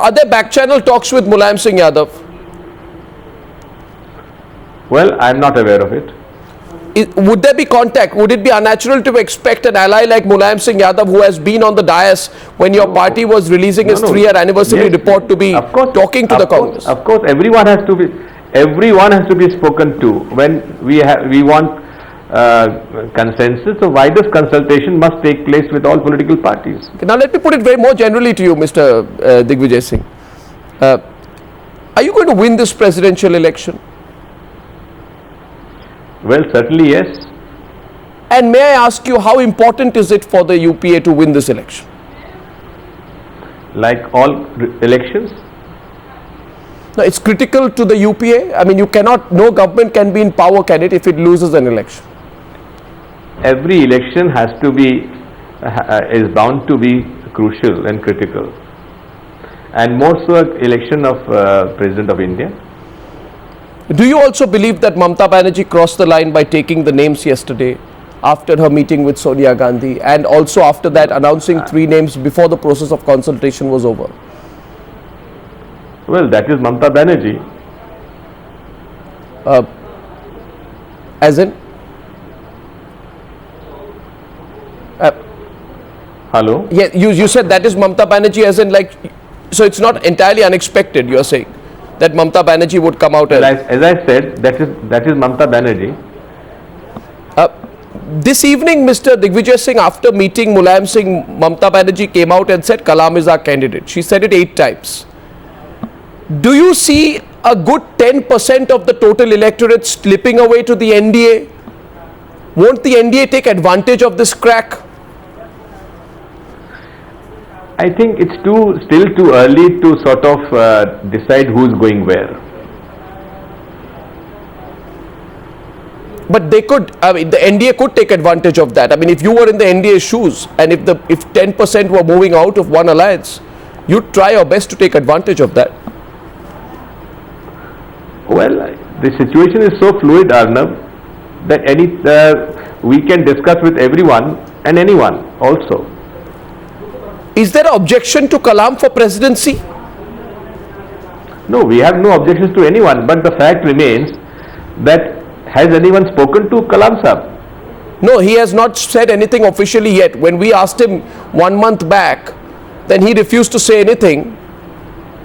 are there back channel talks with Mulayam Singh Yadav? Well, I am not aware of it. Would there be contact? Would it be unnatural to expect an ally like Mulayam Singh Yadav, who has been on the dais when your party was releasing its 3-year anniversary report, to be talking to the Congress? Of course, everyone has to be spoken to. When we want consensus, so widest consultation must take place with all political parties. Okay, now let me put it very more generally to you, Mr. Digvijay Singh. Are you going to win this presidential election? Well, certainly yes. And may I ask you, how important is it for the UPA to win this election? Like all elections? No, it's critical to the UPA. I mean, no government can be in power, can it, if it loses an election? Every election has to be, is bound to be crucial and critical. And more so election of President of India. Do you also believe that Mamata Banerjee crossed the line by taking the names yesterday after her meeting with Sonia Gandhi, and also after that announcing 3 names before the process of consultation was over? Well, that is Mamata Banerjee. As in? Hello? Yeah, you said that is Mamata Banerjee, as in, like, so it's not entirely unexpected, you are saying, that Mamata Banerjee would come out as I said, that is Mamata Banerjee. This evening, Mr. Digvijay Singh, after meeting Mulayam Singh, Mamata Banerjee came out and said Kalam is our candidate. She said it 8 times. Do you see a good 10% of the total electorate slipping away to the NDA? Won't the NDA take advantage of this crack? I think it's still too early to sort of decide who's going where. But they could, I mean, the NDA could take advantage of that. I mean, if you were in the NDA shoes and if 10% were moving out of one alliance, you'd try your best to take advantage of that. Well, the situation is so fluid, Arnab, that we can discuss with everyone and anyone also. Is there an objection to Kalam for presidency? No, we have no objections to anyone, but the fact remains that has anyone spoken to Kalam Sahab? No, he has not said anything officially yet. When we asked him 1 month back, then he refused to say anything.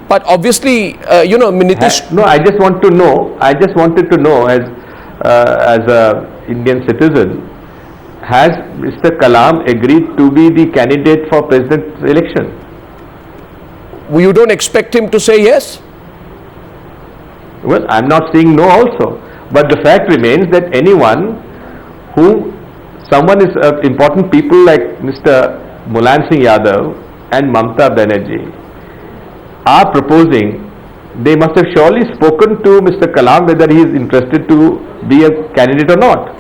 But obviously, Nitish... No, I just wanted to know as a Indian citizen, has Mr. Kalam agreed to be the candidate for president's election? You don't expect him to say yes? Well, I'm not saying no also. But the fact remains that someone is important people like Mr. Mulayam Singh Yadav and Mamata Banerjee are proposing, they must have surely spoken to Mr. Kalam whether he is interested to be a candidate or not.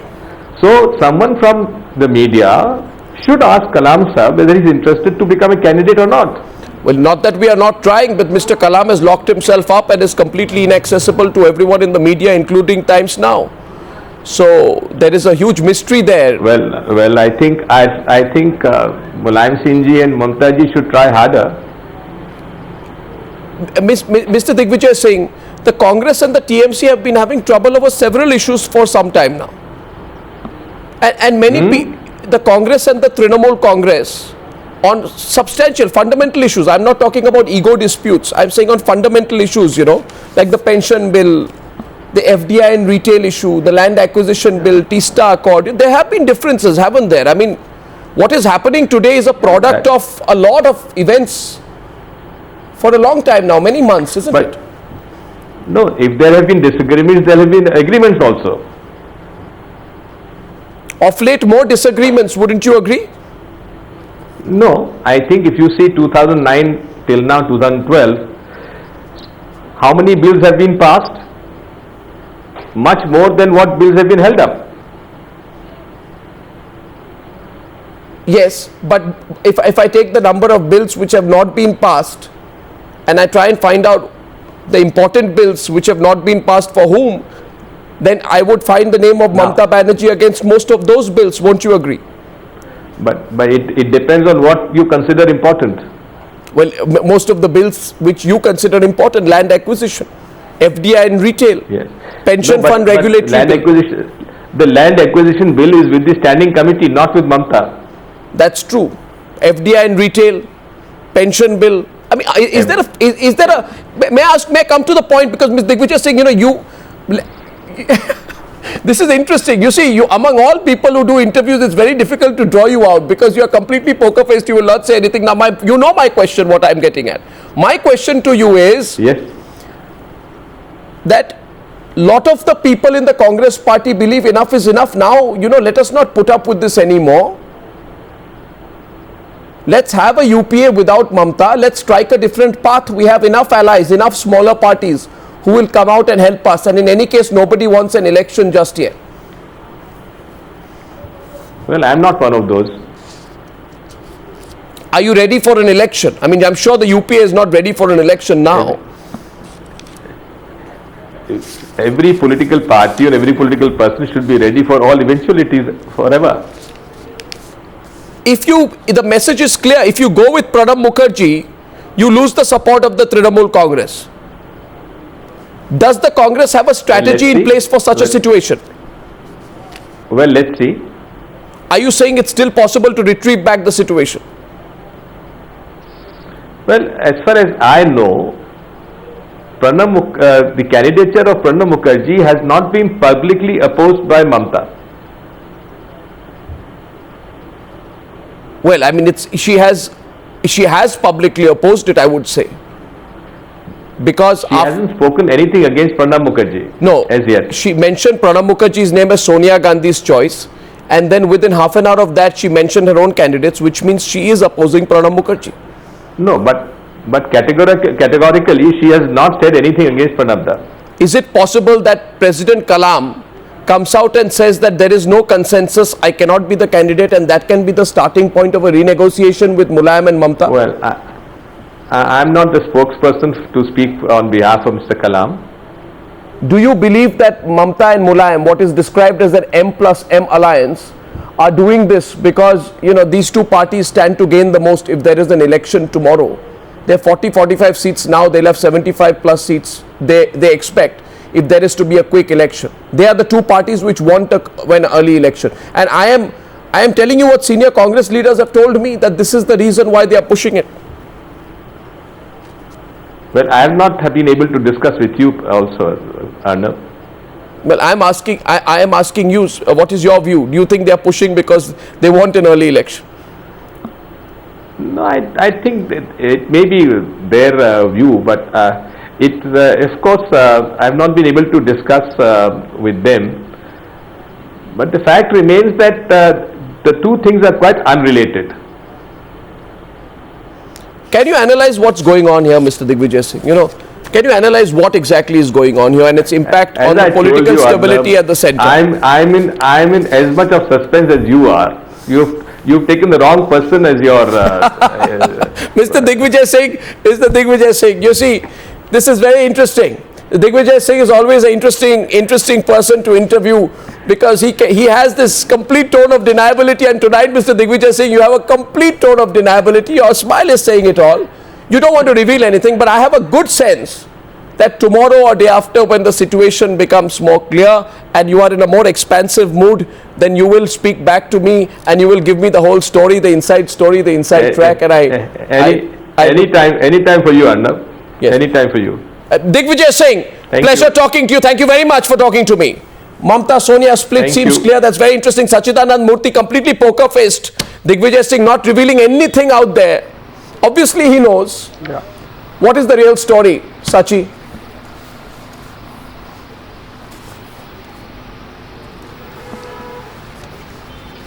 So someone from the media should ask Kalam Sahab whether he is interested to become a candidate or not. Well, not that we are not trying, but Mr. Kalam has locked himself up and is completely inaccessible to everyone in the media, including Times Now. So there is a huge mystery there. Well, I think Mulayam Singh ji and Mamata ji should try harder. Mr. Digvijay Singh, the Congress and the TMC have been having trouble over several issues for some time now. And many the Congress and the Trinamool Congress, on substantial, fundamental issues. I'm not talking about ego disputes. I'm saying on fundamental issues, like the pension bill, the FDI and retail issue, the land acquisition bill, Teesta Accord. There have been differences, haven't there? I mean, what is happening today is a product of a lot of events for a long time now, many months, isn't it? No, if there have been disagreements, there have been agreements also. Of late, more disagreements, wouldn't you agree? No, I think if you see 2009 till now 2012, how many bills have been passed? Much more than what bills have been held up. Yes, but if I take the number of bills which have not been passed and I try and find out the important bills which have not been passed for whom, then I would find the name of Mamata Banerjee against most of those bills, won't you agree? But it depends on what you consider important. Well, most of the bills which you consider important, land acquisition, FDI in retail, Yes. pension No, fund regulatory land bill. acquisition, the land acquisition bill is with the standing committee, not with Mamta. That's true. FDI in retail, pension bill. I mean, is there a, may I come to the point, because Ms. Digvijay Singh, this is interesting. You see, among all people who do interviews, it's very difficult to draw you out because you are completely poker faced. You will not say anything. Now, my question, what I'm getting at. My question to you is Yes. that lot of the people in the Congress party believe enough is enough. Now, let us not put up with this anymore. Let's have a UPA without Mamta. Let's strike a different path. We have enough allies, enough smaller parties who will come out and help us. And in any case, nobody wants an election just yet. Well, I'm not one of those. Are you ready for an election? I mean, I'm sure the UPA is not ready for an election now. Every political party or every political person should be ready for all eventualities forever. The message is clear. If you go with Pranab Mukherjee, you lose the support of the Trinamool Congress. Does the Congress have a strategy in place for such a situation? Well, let's see. Are you saying it's still possible to retrieve back the situation? Well, as far as I know, the candidature of Pranab Mukherjee has not been publicly opposed by Mamta. Well, I mean, she has publicly opposed it, I would say. Because She hasn't spoken anything against Pranab Mukherjee. No, as yet. She mentioned Pranab Mukherjee's name as Sonia Gandhi's choice, and then within half an hour of that, she mentioned her own candidates, which means she is opposing Pranab Mukherjee. No, but categorically, she has not said anything against Pranab. Is it possible that President Kalam comes out and says that there is no consensus, I cannot be the candidate, and that can be the starting point of a renegotiation with Mulayam and Mamta? Well, I'm not the spokesperson to speak on behalf of Mr. Kalam. Do you believe that Mamta and Mulayam, what is described as an M+M alliance, are doing this because, these two parties stand to gain the most if there is an election tomorrow? They have 40-45 seats now, they'll have 75 plus seats they expect if there is to be a quick election. They are the two parties which want an early election. And I am telling you what senior Congress leaders have told me, that this is the reason why they are pushing it. Well, I have not been able to discuss with you also, Arnab. Well, I am asking you, what is your view? Do you think they are pushing because they want an early election? No, I think that it may be their view, but of course, I have not been able to discuss with them. But the fact remains that the two things are quite unrelated. Can you analyze what's going on here, Mr. Digvijay Singh? Can you analyze what exactly is going on here and its impact on the political stability at the centre? I'm in as much of suspense as you are. You've taken the wrong person as your Mr. Digvijay Singh, you see, this is very interesting. Digvijay Singh is always an interesting person to interview because he has this complete tone of deniability, and tonight, Mr. Digvijay Singh, you have a complete tone of deniability. Your smile is saying it all. You don't want to reveal anything, but I have a good sense that tomorrow or day after, when the situation becomes more clear and you are in a more expansive mood, then you will speak back to me and you will give me the whole story, the inside track, and anytime for you, Arnab. Yes. Anytime for you. Digvijay Singh, pleasure talking to you. Thank you very much for talking to me. Mamta Sonia split seems clear. That's very interesting. Sachidanand Murthy completely poker faced. Digvijay Singh not revealing anything out there. Obviously he knows. Yeah. What is the real story, Sachi?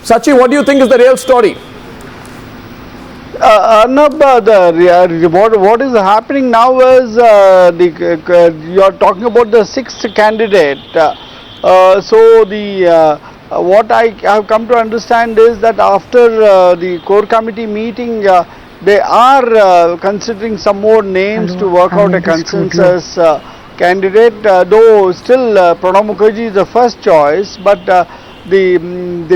Sachi, what do you think is the real story? Arnab, what is happening now is you are talking about the sixth candidate. What I have come to understand is that after the core committee meeting, they are considering some more names to work out a consensus candidate. Though still Pranab Mukherjee is the first choice, but the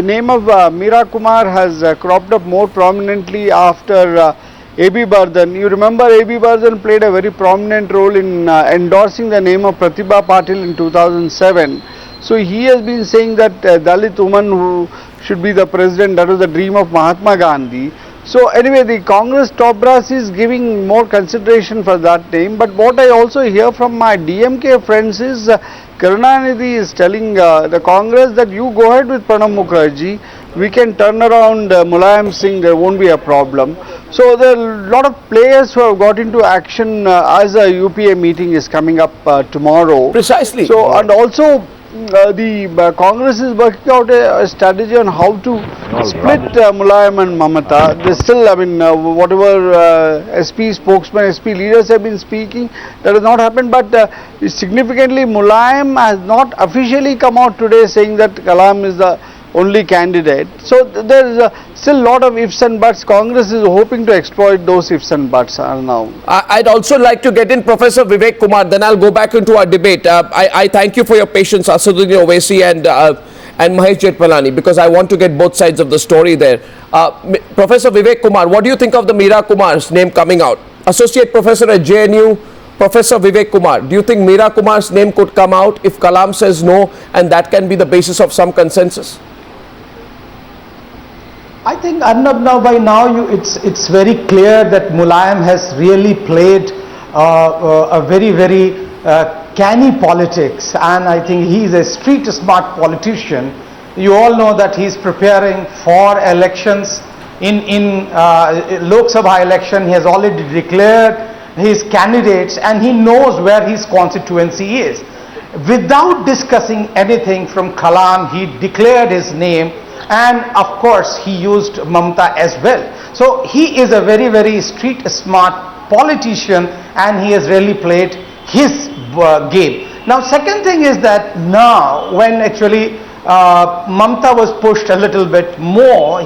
name of Meera Kumar has cropped up more prominently after A.B. Bardhan. You remember A.B. Bardhan played a very prominent role in endorsing the name of Pratibha Patil in 2007. So he has been saying that Dalit woman who should be the president, that was the dream of Mahatma Gandhi. So anyway, the Congress top brass is giving more consideration for that name. But what I also hear from my DMK friends is Karunanidhi is telling the Congress that you go ahead with Pranab Mukherjee. We can turn around Mulayam Singh, there won't be a problem. So there are a lot of players who have got into action as a UPA meeting is coming up tomorrow. Precisely. So and also the Congress is working out a strategy on how to split Mulayam and Mamata. They still, I mean, whatever SP spokesman, SP leaders have been speaking, that has not happened. But significantly, Mulayam has not officially come out today saying that Kalam is the only candidate. So there is still a lot of ifs and buts. Congress is hoping to exploit those ifs and buts now. I'd also like to get in Professor Vivek Kumar, then I'll go back into our debate. I thank you for your patience, Asaduddin Owaisi and Mahesh Jethmalani, because I want to get both sides of the story there. Professor Vivek Kumar, what do you think of the Meera Kumar's name coming out? Associate Professor at JNU, Professor Vivek Kumar, do you think Meera Kumar's name could come out if Kalam says no, and that can be the basis of some consensus? I think Arnab, now by now it's very clear that Mulayam has really played a very canny politics, and I think he is a street smart politician. You all know that he is preparing for elections. In Lok Sabha election, he has already declared his candidates and he knows where his constituency is. Without discussing anything from Kalam, he declared his name. And of course he used Mamata as well. So he is a very street smart politician and he has really played his game. Now second thing is that now when actually Mamata was pushed a little bit more,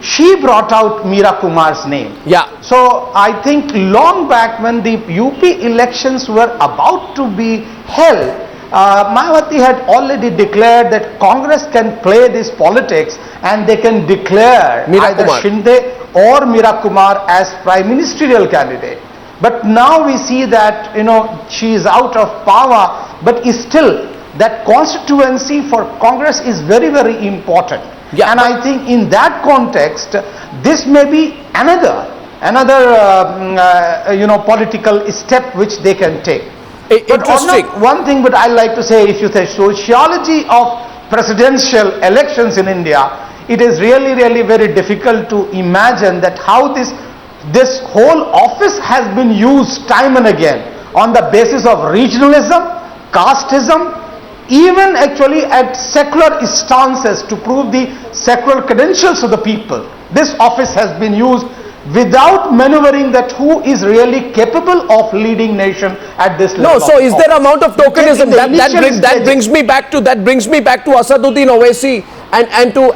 she brought out Meera Kumar's name. Yeah. So I think long back when the UP elections were about to be held, Mayawati had already declared that Congress can play this politics and they can declare either Shinde or Meera Kumar as prime ministerial candidate. But now we see that, you know, she is out of power, but still that constituency for Congress is very important. Yeah. And I think in that context, this may be another political step which they can take. Interesting. But one thing but I like to say, if you say sociology of presidential elections in India, it is really very difficult to imagine that how this whole office has been used time and again on the basis of regionalism, casteism, even actually at secular stances to prove the secular credentials of the people. This office has been used without maneuvering that who is really capable of leading nation at this level. No, so is there amount of tokenism that brings me back to Asaduddin Owaisi and to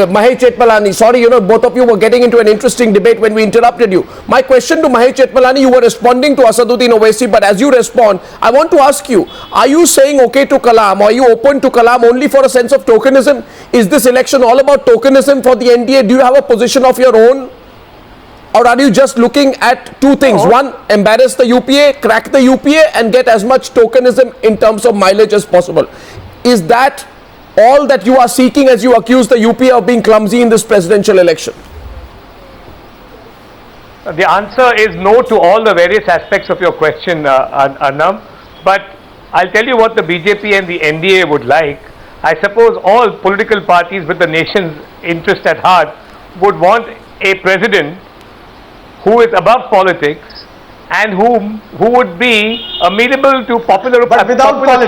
Mahesh Jethmalani. Sorry, you know, both of you were getting into an interesting debate when we interrupted you. My question to Mahesh Jethmalani, you were responding to Asaduddin Owaisi, but as you respond, I want to ask you, are you saying okay to Kalam, or are you open to Kalam only for a sense of tokenism? Is this election all about tokenism for the NDA? Do you have a position of your own? Or are you just looking at two things? One, embarrass the UPA, crack the UPA and get as much tokenism in terms of mileage as possible. Is that all that you are seeking as you accuse the UPA of being clumsy in this presidential election? The answer is no to all the various aspects of your question, Arnab. But I'll tell you what the BJP and the NDA would like. I suppose all political parties with the nation's interest at heart would want a president who is above politics and who would be amenable to popular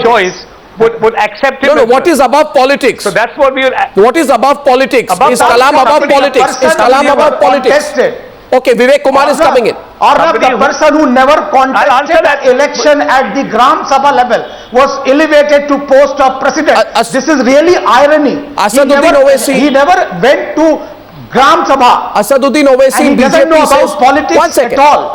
choice, would accept him. No, what is above politics? So that's what we will. What is above politics? Is Kalam above politics? Is Kalam above politics? Okay, Vivek Kumar is coming in. Or the person who never contested that election at the Gram Sabha level was elevated to post of president. This is really irony. Asaduddin Owaisi. He never went to Gram Sabha. Asaduddin Owaisi, and he doesn't know about politics one second. at all.